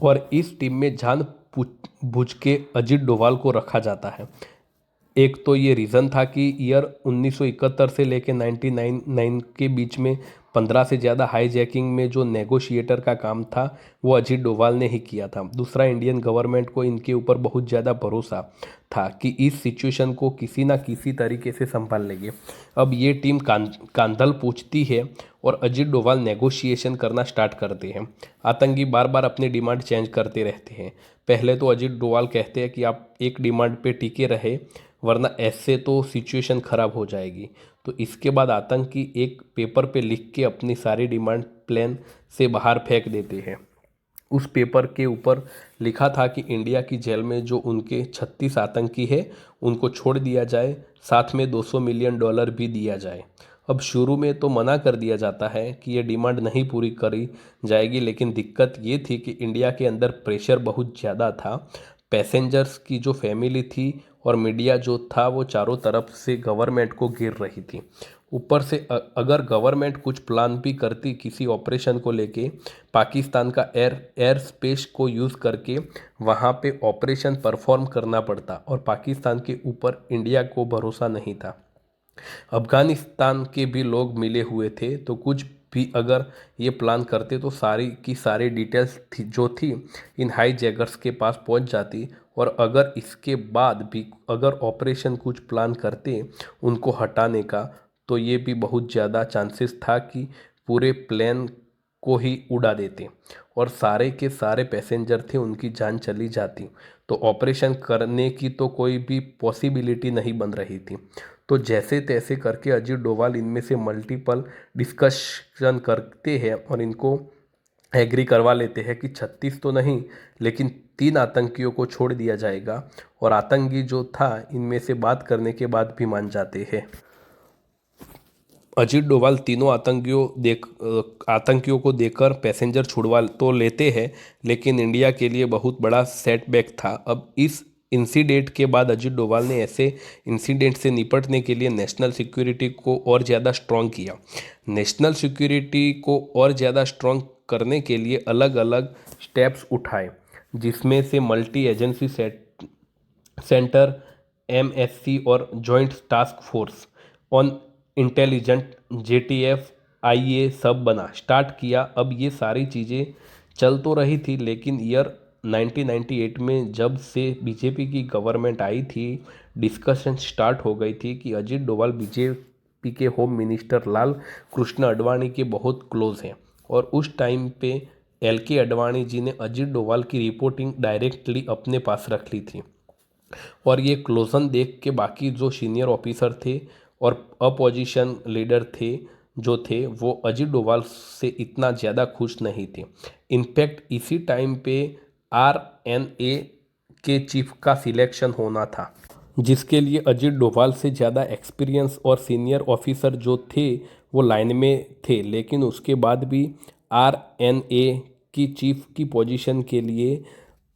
और इस टीम में जान बूझ के अजीत डोभाल को रखा जाता है। एक तो ये रीज़न था कि ईयर 1971 से लेकर 1999 के बीच में 15 से ज़्यादा हाईजैकिंग में जो नेगोशिएटर का काम था वो अजीत डोभाल ने ही किया था। दूसरा, इंडियन गवर्नमेंट को इनके ऊपर बहुत ज़्यादा भरोसा था कि इस सिचुएशन को किसी ना किसी तरीके से संभाल लेंगे। अब ये टीम कांधल पहुंचती है और अजीत डोभाल नेगोशिएशन करना स्टार्ट करते हैं। आतंकी बार बार अपनी डिमांड चेंज करते रहते हैं। पहले तो अजीत डोभाल कहते हैं कि आप एक डिमांड पे टिके रहे वरना ऐसे तो सिचुएशन ख़राब हो जाएगी। तो इसके बाद आतंकी एक पेपर पे लिख के अपनी सारी डिमांड प्लेन से बाहर फेंक देते हैं। उस पेपर के ऊपर लिखा था कि इंडिया की जेल में जो उनके 36 आतंकी है उनको छोड़ दिया जाए, साथ में $200 मिलियन भी दिया जाए। अब शुरू में तो मना कर दिया जाता है कि ये डिमांड नहीं पूरी करी जाएगी, लेकिन दिक्कत ये थी कि इंडिया के अंदर प्रेशर बहुत ज़्यादा था। पैसेंजर्स की जो फैमिली थी और मीडिया जो था वो चारों तरफ से गवर्नमेंट को घेर रही थी। ऊपर से अगर गवर्नमेंट कुछ प्लान भी करती किसी ऑपरेशन को लेके, पाकिस्तान का एयर स्पेस को यूज़ करके वहाँ पे ऑपरेशन परफॉर्म करना पड़ता और पाकिस्तान के ऊपर इंडिया को भरोसा नहीं था। अफगानिस्तान के भी लोग मिले हुए थे तो कुछ भी अगर ये प्लान करते तो सारी की सारी डिटेल्स जो थी इन हाईजैकर्स के पास पहुंच जाती। और अगर इसके बाद भी अगर ऑपरेशन कुछ प्लान करते उनको हटाने का तो ये भी बहुत ज़्यादा चांसेस था कि पूरे प्लेन को ही उड़ा देते और सारे के सारे पैसेंजर थे उनकी जान चली जाती। तो ऑपरेशन करने की तो कोई भी पॉसिबिलिटी नहीं बन रही थी। तो जैसे तैसे करके अजीत डोभाल इनमें से मल्टीपल डिस्कशन करते हैं और इनको एग्री करवा लेते हैं कि 36 तो नहीं लेकिन 3 आतंकियों को छोड़ दिया जाएगा, और आतंकी जो था इनमें से बात करने के बाद भी मान जाते हैं। अजीत डोभाल तीनों आतंकियों को देकर पैसेंजर छुड़वा तो लेते हैं, लेकिन इंडिया के लिए बहुत बड़ा सेटबैक था। अब इस इंसिडेंट के बाद अजीत डोभाल ने ऐसे इंसिडेंट से निपटने के लिए नेशनल सिक्योरिटी को और ज़्यादा स्ट्रॉन्ग किया। नेशनल सिक्योरिटी को और ज़्यादा स्ट्रॉन्ग करने के लिए अलग अलग स्टेप्स उठाए, जिसमें से मल्टी एजेंसी सेंटर, एमएससी और joint task force on intelligent, JTF, IA सब बना स्टार्ट किया। अब ये सारी चीज़ें चल तो रही थी, लेकिन ईयर 1998 में जब से बीजेपी की गवर्नमेंट आई थी, डिस्कशन स्टार्ट हो गई थी कि अजीत डोभाल बीजेपी के होम मिनिस्टर लाल कृष्ण आडवाणी के बहुत क्लोज हैं, और उस टाइम पे एल के आडवाणी जी ने अजीत डोभाल की रिपोर्टिंग डायरेक्टली अपने पास रख ली थी। और ये क्लोजन देख के बाकी जो सीनियर ऑफिसर थे और अपोजिशन लीडर थे जो थे, वो अजीत डोभाल से इतना ज़्यादा खुश नहीं थे। इनफैक्ट इसी टाइम पे आरएनए के चीफ का सिलेक्शन होना था, जिसके लिए अजीत डोभाल से ज़्यादा एक्सपीरियंस और सीनियर ऑफिसर जो थे वो लाइन में थे, लेकिन उसके बाद भी आरएनए की चीफ की पोजीशन के लिए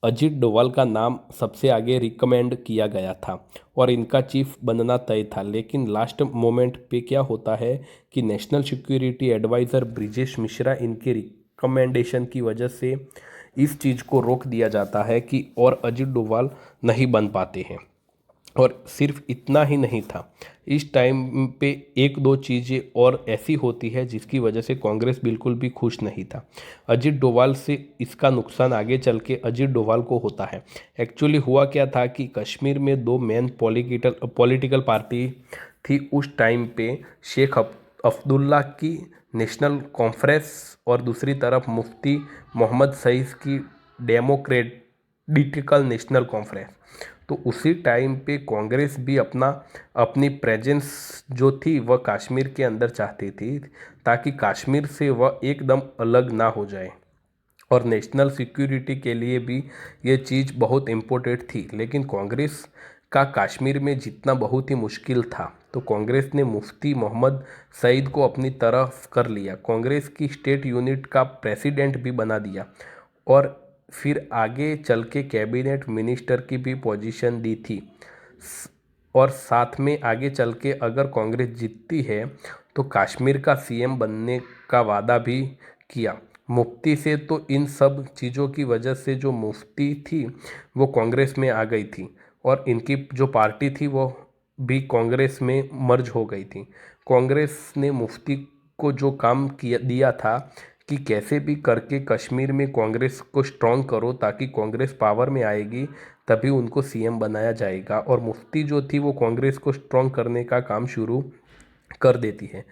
अजीत डोभाल का नाम सबसे आगे रिकमेंड किया गया था और इनका चीफ बनना तय था। लेकिन लास्ट मोमेंट पे क्या होता है कि national security adviser Brijesh Mishra इनके रिकमेंडेशन की वजह से इस चीज़ को रोक दिया जाता है कि और अजीत डोभाल नहीं बन पाते हैं। और सिर्फ इतना ही नहीं था, इस टाइम पे एक दो चीज़ें और ऐसी होती है जिसकी वजह से कांग्रेस बिल्कुल भी खुश नहीं था। अजीत डोभाल से इसका नुकसान आगे चल के अजीत डोभाल को होता है। एक्चुअली हुआ क्या था कि कश्मीर में दो मेन पॉलिटिकल पार्टी थी उस टाइम पे, शेख अब्दुल्ला की नेशनल कॉन्फ्रेंस और दूसरी तरफ मुफ्ती मोहम्मद सईद की डेमोक्रेटिकल नेशनल कॉन्फ्रेंस। तो उसी टाइम पे कांग्रेस भी अपनी प्रेजेंस जो थी वह कश्मीर के अंदर चाहती थी, ताकि कश्मीर से वह एकदम अलग ना हो जाए, और नेशनल सिक्योरिटी के लिए भी ये चीज़ बहुत इम्पोर्टेंट थी। लेकिन कांग्रेस का कश्मीर में जीतना बहुत ही मुश्किल था, तो कांग्रेस ने मुफ्ती मोहम्मद सईद को अपनी तरफ कर लिया, कांग्रेस की स्टेट यूनिट का प्रेसिडेंट भी बना दिया, और फिर आगे चल के कैबिनेट मिनिस्टर की भी पोजीशन दी थी। और साथ में आगे चल के अगर कांग्रेस जीतती है तो कश्मीर का सीएम बनने का वादा भी किया मुफ्ती से। तो इन सब चीज़ों की वजह से जो मुफ्ती थी वो कांग्रेस में आ गई थी, और इनकी जो पार्टी थी वो भी कांग्रेस में मर्ज हो गई थी। कांग्रेस ने मुफ्ती को जो काम किया दिया था कि कैसे भी करके कश्मीर में कांग्रेस को स्ट्रॉन्ग करो, ताकि कांग्रेस पावर में आएगी तभी उनको सीएम बनाया जाएगा, और मुफ्ती जो थी वो कांग्रेस को स्ट्रॉन्ग करने का काम शुरू कर देती है।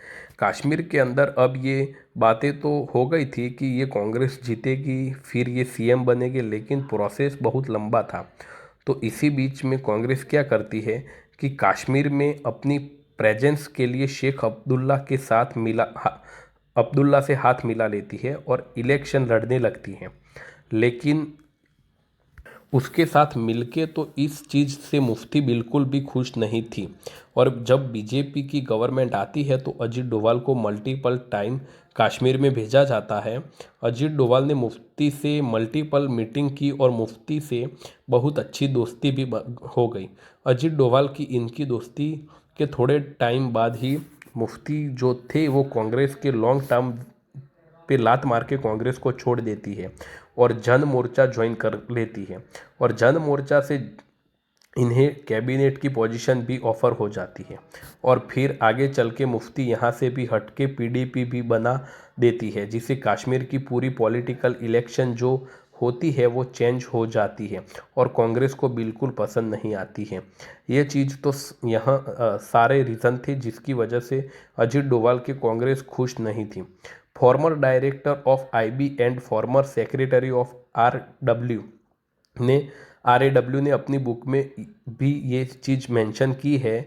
कश्मीर के अंदर अब ये बातें तो हो गई थी कि ये कांग्रेस जीतेगी फिर ये सीएम बनेंगे, लेकिन प्रोसेस बहुत लंबा था। तो इसी बीच में कांग्रेस क्या करती है कि कश्मीर में अपनी प्रेजेंस के लिए शेख अब्दुल्ला से हाथ मिला लेती है और इलेक्शन लड़ने लगती है। लेकिन उसके साथ मिलके तो इस चीज़ से मुफ्ती बिल्कुल भी खुश नहीं थी, और जब बीजेपी की गवर्नमेंट आती है तो अजीत डोभाल को मल्टीपल टाइम कश्मीर में भेजा जाता है। अजीत डोभाल ने मुफ्ती से मल्टीपल मीटिंग की और मुफ्ती से बहुत अच्छी दोस्ती भी हो गई। अजीत डोभाल की इनकी दोस्ती के थोड़े टाइम बाद ही मुफ्ती जो थे वो कांग्रेस के लॉन्ग टर्म पे लात मार के कांग्रेस को छोड़ देती है और जन मोर्चा ज्वाइन कर लेती है, और जन मोर्चा से इन्हें कैबिनेट की पोजीशन भी ऑफर हो जाती है, और फिर आगे चल के मुफ्ती यहाँ से भी हट के पीडीपी भी बना देती है, जिससे कश्मीर की पूरी पॉलिटिकल इलेक्शन जो होती है वो चेंज हो जाती है और कांग्रेस को बिल्कुल पसंद नहीं आती है। ये चीज़ तो यहाँ सारे रीज़न थे जिसकी वजह से अजीत डोभाल की कांग्रेस खुश नहीं थी। Former director of IB and former secretary of RAW ने अपनी बुक में भी ये चीज़ मेंशन की है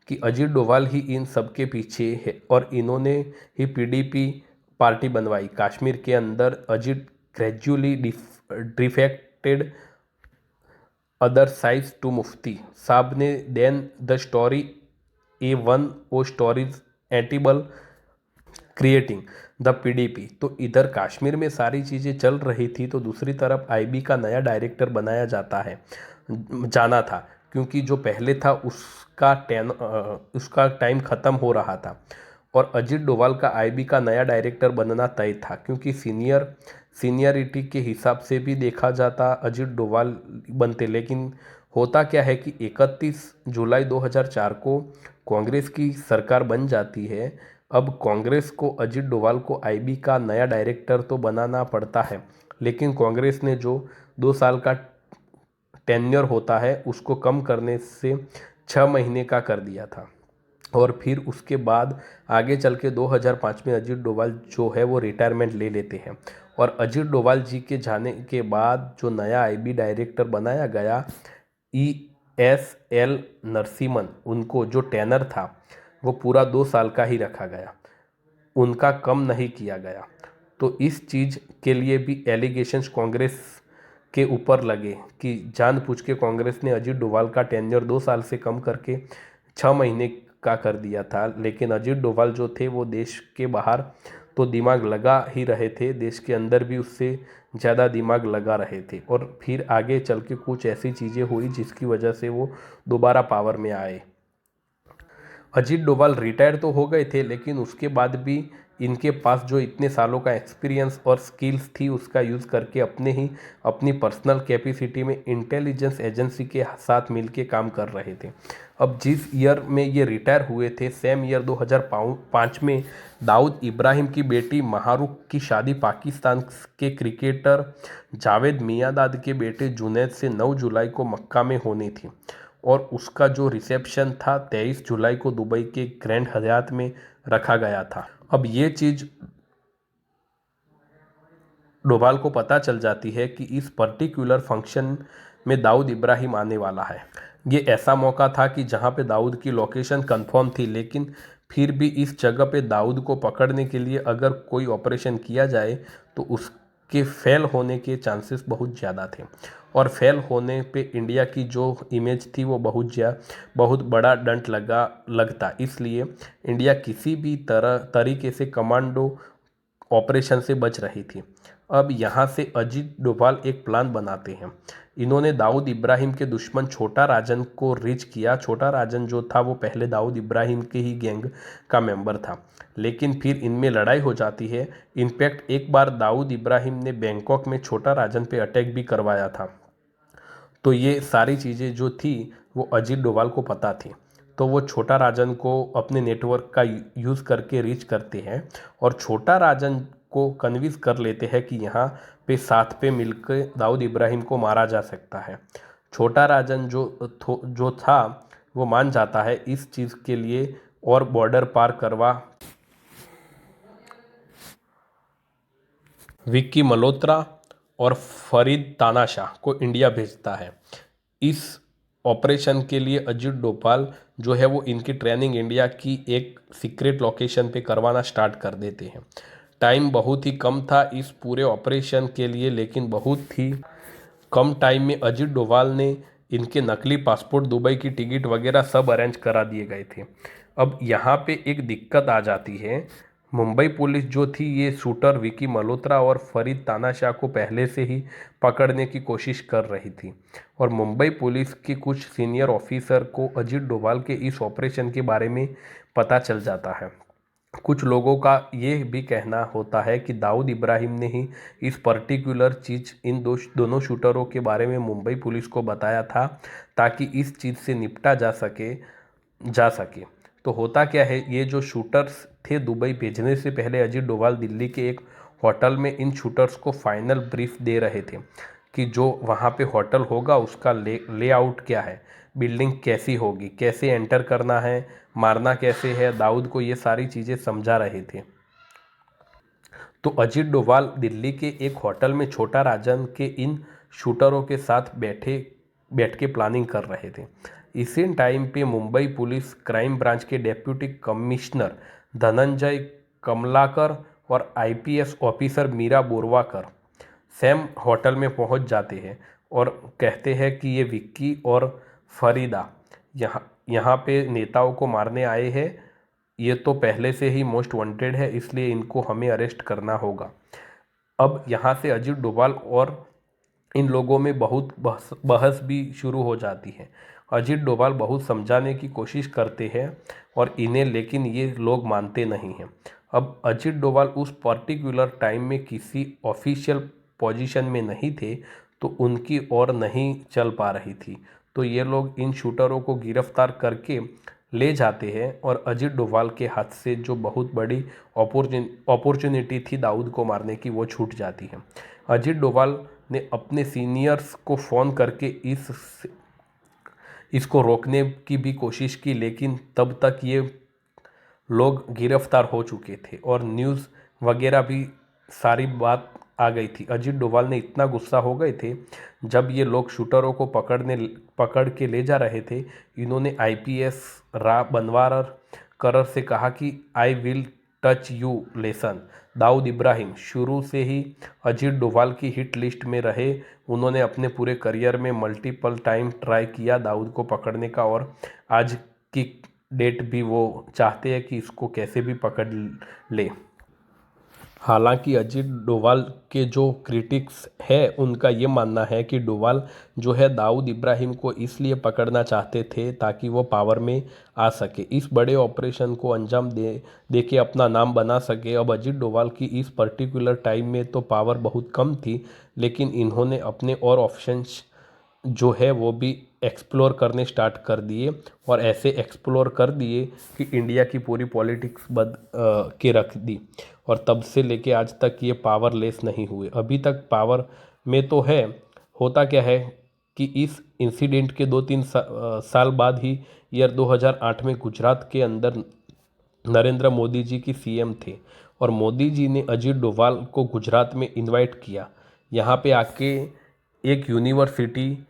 कि अजीत डोभाल ही इन सब के पीछे है, और इन्होंने ही पीडीपी पार्टी बनवाई। कश्मीर के अंदर Ajit gradually defected other sides to मुफ्ती साहब ने then the story a one o stories edible creating the PDP. तो इधर कश्मीर में सारी चीज़ें चल रही थी तो दूसरी तरफ आईबी का नया डायरेक्टर बनाया जाना था, क्योंकि जो पहले था उसका टाइम ख़त्म हो रहा था और अजीत डोभाल का आईबी का नया डायरेक्टर बनना तय था, क्योंकि सीनियरिटी के हिसाब से भी देखा जाता अजीत डोभाल बनते। लेकिन होता क्या है कि 31 जुलाई 2004 को कांग्रेस की सरकार बन जाती है। अब कांग्रेस को अजीत डोभाल को आईबी का नया डायरेक्टर तो बनाना पड़ता है, लेकिन कांग्रेस ने जो 2 साल का टेन्योर होता है उसको कम करने से 6 महीने का कर दिया था। और फिर उसके बाद आगे चल के 2005 में अजीत डोभाल जो है वो रिटायरमेंट ले लेते हैं और अजीत डोभाल जी के जाने के बाद जो नया आईबी डायरेक्टर बनाया गया ESL नरसिम्हन, उनको जो टेनर था वो पूरा 2 साल का ही रखा गया, उनका कम नहीं किया गया। तो इस चीज़ के लिए भी एलिगेशंस कांग्रेस के ऊपर लगे कि जानबूझ के कांग्रेस ने अजीत डोभाल का टेन्योर 2 साल से कम करके 6 महीने का कर दिया था। लेकिन अजीत डोभाल जो थे वो देश के बाहर तो दिमाग लगा ही रहे थे, देश के अंदर भी उससे ज़्यादा दिमाग लगा रहे थे और फिर आगे चल के कुछ ऐसी चीज़ें हुई जिसकी वजह से वो दोबारा पावर में आए। अजीत डोभाल रिटायर तो हो गए थे, लेकिन उसके बाद भी इनके पास जो इतने सालों का एक्सपीरियंस और स्किल्स थी उसका यूज़ करके अपनी पर्सनल कैपेसिटी में इंटेलिजेंस एजेंसी के साथ मिलके काम कर रहे थे। अब जिस ईयर में ये रिटायर हुए थे, सेम ईयर 2005 में दाऊद इब्राहिम की बेटी महारूख की शादी पाकिस्तान के क्रिकेटर जावेद मियांदाद के बेटे जुनैद से 9 जुलाई को मक्का में होनी थी और उसका जो रिसेप्शन था 23 जुलाई को दुबई के ग्रैंड हयात में रखा गया था। अब ये चीज़ डोभाल को पता चल जाती है कि इस पर्टिकुलर फंक्शन में दाऊद इब्राहिम आने वाला है। ये ऐसा मौका था कि जहाँ पे दाऊद की लोकेशन कंफर्म थी, लेकिन फिर भी इस जगह पे दाऊद को पकड़ने के लिए अगर कोई ऑपरेशन किया जाए तो उसके फेल होने के चांसेस बहुत ज़्यादा थे और फेल होने पे इंडिया की जो इमेज थी वो बहुत बड़ा डंट लगता। इसलिए इंडिया किसी भी तरीके से कमांडो ऑपरेशन से बच रही थी। अब यहाँ से अजीत डोभाल एक प्लान बनाते हैं। इन्होंने दाऊद इब्राहिम के दुश्मन छोटा राजन को रीच किया। छोटा राजन जो था वो पहले दाऊद इब्राहिम के ही गैंग का मेंबर था, लेकिन फिर इनमें लड़ाई हो जाती है। इनफैक्ट एक बार दाऊद इब्राहिम ने बैंकॉक में छोटा राजन पे अटैक भी करवाया था। तो ये सारी चीज़ें जो थी वो अजीत डोभाल को पता थी, तो वो छोटा राजन को अपने नेटवर्क का यूज़ करके रीच करते हैं और छोटा राजन को कन्विंस कर लेते हैं कि यहाँ पे साथ पे मिलकर दाऊद इब्राहिम को मारा जा सकता है। छोटा राजन जो था वो मान जाता है इस चीज़ के लिए और बॉर्डर पार करवा विक्की मल्होत्रा और फरीद तानाशाह को इंडिया भेजता है। इस ऑपरेशन के लिए अजीत डोभाल जो है वो इनकी ट्रेनिंग इंडिया की एक सीक्रेट लोकेशन पे करवाना स्टार्ट कर देते हैं। टाइम बहुत ही कम था इस पूरे ऑपरेशन के लिए, लेकिन बहुत ही कम टाइम में अजीत डोभाल ने इनके नकली पासपोर्ट, दुबई की टिकट वगैरह सब अरेंज करा दिए गए थे। अब यहाँ पे एक दिक्कत आ जाती है। मुंबई पुलिस जो थी ये शूटर विकी मल्होत्रा और फरीद तानाशाह को पहले से ही पकड़ने की कोशिश कर रही थी और मुंबई पुलिस के कुछ सीनियर ऑफिसर को अजीत डोभाल के इस ऑपरेशन के बारे में पता चल जाता है। कुछ लोगों का ये भी कहना होता है कि दाऊद इब्राहिम ने ही इस पर्टिकुलर चीज़ इन दोनों शूटरों के बारे में मुंबई पुलिस को बताया था ताकि इस चीज़ से निपटा जा सके। तो होता क्या है, ये जो शूटर्स थे दुबई भेजने से पहले अजीत डोभाल दिल्ली के एक होटल में इन शूटर्स को फाइनल ब्रीफ दे रहे थे कि जो वहाँ पे होटल होगा उसका लेआउट क्या है, बिल्डिंग कैसी होगी, कैसे एंटर करना है, मारना कैसे है, दाऊद को ये सारी चीज़ें समझा रहे थे। तो अजीत डोभाल दिल्ली के एक होटल में छोटा राजन के इन शूटरों के साथ बैठ के प्लानिंग कर रहे थे। इसी टाइम पे मुंबई पुलिस क्राइम ब्रांच के डेप्यूटी कमिश्नर धनंजय कमलाकर और IPS officer Meera Borwankar Sam होटल में पहुंच जाते हैं और कहते हैं कि ये विक्की और फरीदा यहाँ पे नेताओं को मारने आए हैं। ये तो पहले से ही मोस्ट वांटेड है, इसलिए इनको हमें अरेस्ट करना होगा। अब यहाँ से अजीत डोभाल और इन लोगों में बहुत बहस भी शुरू हो जाती है। अजीत डोभाल बहुत समझाने की कोशिश करते हैं और इन्हें, लेकिन ये लोग मानते नहीं हैं। अब अजीत डोभाल उस पर्टिकुलर टाइम में किसी ऑफिशियल पोजीशन में नहीं थे, तो उनकी और नहीं चल पा रही थी। तो ये लोग इन शूटरों को गिरफ्तार करके ले जाते हैं और अजीत डोभाल के हाथ से जो बहुत बड़ी अपॉर्चुनिटी थी दाऊद को मारने की, वो छूट जाती है। अजीत डोभाल ने अपने सीनियर्स को फ़ोन करके इसको रोकने की भी कोशिश की, लेकिन तब तक ये लोग गिरफ्तार हो चुके थे और न्यूज़ वगैरह भी सारी बात आ गई थी। अजीत डोभाल ने इतना गुस्सा हो गए थे, जब ये लोग शूटरों को पकड़ के ले जा रहे थे, इन्होंने आईपीएस रा बनवारकर से कहा कि I will teach you lesson. Dawood Ibrahim शुरू से ही अजीत डोभाल की हिट लिस्ट में रहे। उन्होंने अपने पूरे करियर में मल्टीपल टाइम ट्राई किया दाऊद को पकड़ने का, और आज की डेट भी वो चाहते हैं कि इसको कैसे भी पकड़ ले। हालांकि अजीत डोभाल के जो क्रिटिक्स है उनका ये मानना है कि डोभाल जो है दाऊद इब्राहिम को इसलिए पकड़ना चाहते थे ताकि वो पावर में आ सके, इस बड़े ऑपरेशन को अंजाम दे के अपना नाम बना सके। अब अजीत डोभाल की इस पर्टिकुलर टाइम में तो पावर बहुत कम थी, लेकिन इन्होंने अपने और ऑप्शंस जो है वो भी एक्सप्लोर करने स्टार्ट कर दिए, और ऐसे एक्सप्लोर कर दिए कि इंडिया की पूरी पॉलिटिक्स के रख दी, और तब से लेके आज तक ये पावरलेस नहीं हुए। अभी तक पावर में तो है। होता क्या है कि इस इंसिडेंट के 2-3 साल बाद ही ईयर 2008 में गुजरात के अंदर नरेंद्र मोदी जी की सीएम थे, और मोदी जी ने अजीत डोभाल को गुजरात में इनवाइट किया, यहाँ पे आके एक यूनिवर्सिटी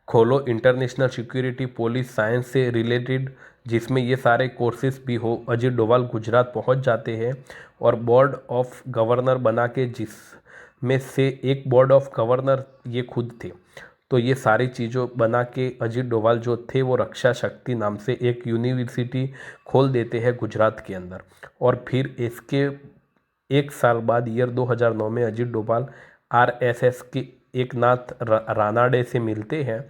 खोलो इंटरनेशनल सिक्योरिटी पुलिस साइंस से रिलेटेड, जिसमें ये सारे कोर्सेज भी हो। अजीत डोभाल गुजरात पहुंच जाते हैं और बोर्ड ऑफ गवर्नर बना के, जिसमें से एक बोर्ड ऑफ गवर्नर ये खुद थे। तो ये सारी चीज़ों बना के अजीत डोभाल जो थे वो रक्षा शक्ति नाम से एक यूनिवर्सिटी खोल देते हैं गुजरात के अंदर। और फिर इसके एक साल बाद ईयर 2009 में अजीत डोभाल आरएसएस के एकनाथ रानाडे से मिलते हैं।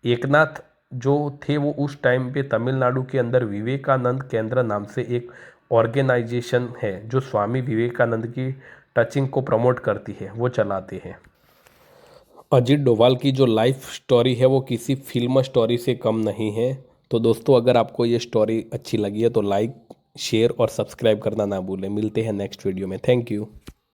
एकनाथ जो थे वो उस टाइम पे तमिलनाडु के अंदर विवेकानंद केंद्र नाम से एक ऑर्गेनाइजेशन है जो स्वामी विवेकानंद की टचिंग को प्रमोट करती है, वो चलाते हैं। अजीत डोभाल की जो लाइफ स्टोरी है वो किसी फिल्म स्टोरी से कम नहीं है। तो दोस्तों, अगर आपको ये स्टोरी अच्छी लगी है तो लाइक, शेयर और सब्सक्राइब करना ना भूलें। मिलते हैं नेक्स्ट वीडियो में। Thank you.